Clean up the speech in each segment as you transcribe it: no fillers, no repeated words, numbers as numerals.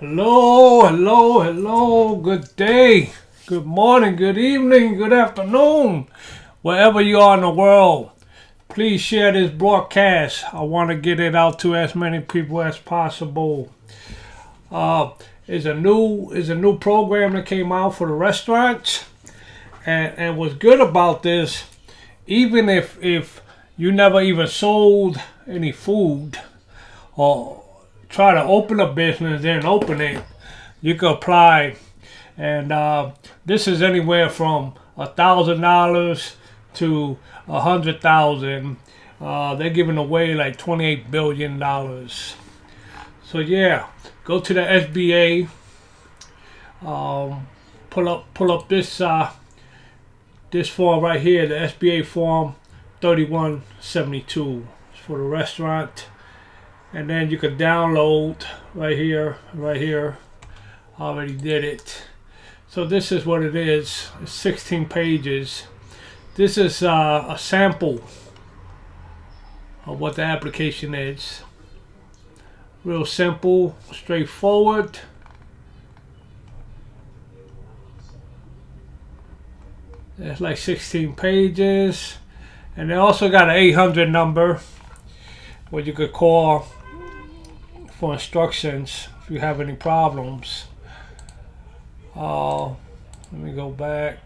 Hello, hello, hello. Good day, good morning, good evening, good afternoon, wherever you are in the world. Please share this broadcast. I want to get it out to as many people as possible. Is a new program that came out for the restaurants, and what's good about this, even if you never even sold any food or try to open a business, then open it, you can apply. And this is anywhere from $1,000 to $100,000. They're giving away like $28 billion. So yeah, go to the SBA. Pull up this form right here, the SBA form 3172. It's for the restaurant. And then you can download right here. I already did it. So this is what it is. It's 16 pages. This is a sample of what the application is. Real simple, straightforward. It's like 16 pages. And they also got an 800 number where you could call for instructions if you have any problems. Let me go back.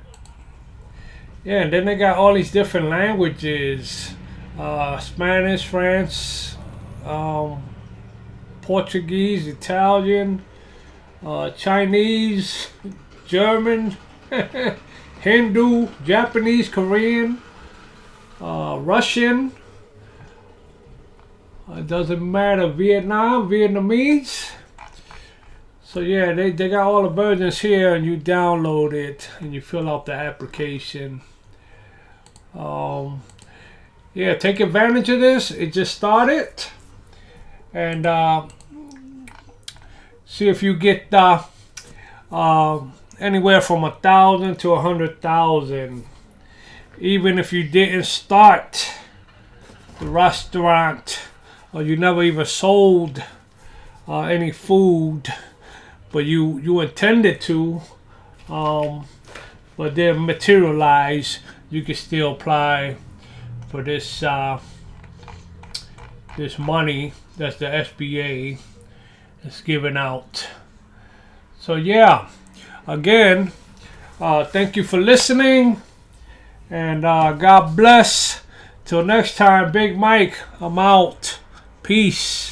Yeah, and then they got all these different languages. Spanish, French, Portuguese, Italian, Chinese, German, Hindu, Japanese, Korean, Russian. It doesn't matter, Vietnamese. So yeah, they got all the versions here, and you download it and you fill out the application. Yeah, take advantage of this. It just started, and see if you get anywhere from 1,000 to 100,000. Even if you didn't start the restaurant, or you never even sold any food, but you intended to, but then materialize, you can still apply for this this money that's the SBA is giving out. So yeah, again, thank you for listening, and God bless. Till next time, Big Mike, I'm out. Peace.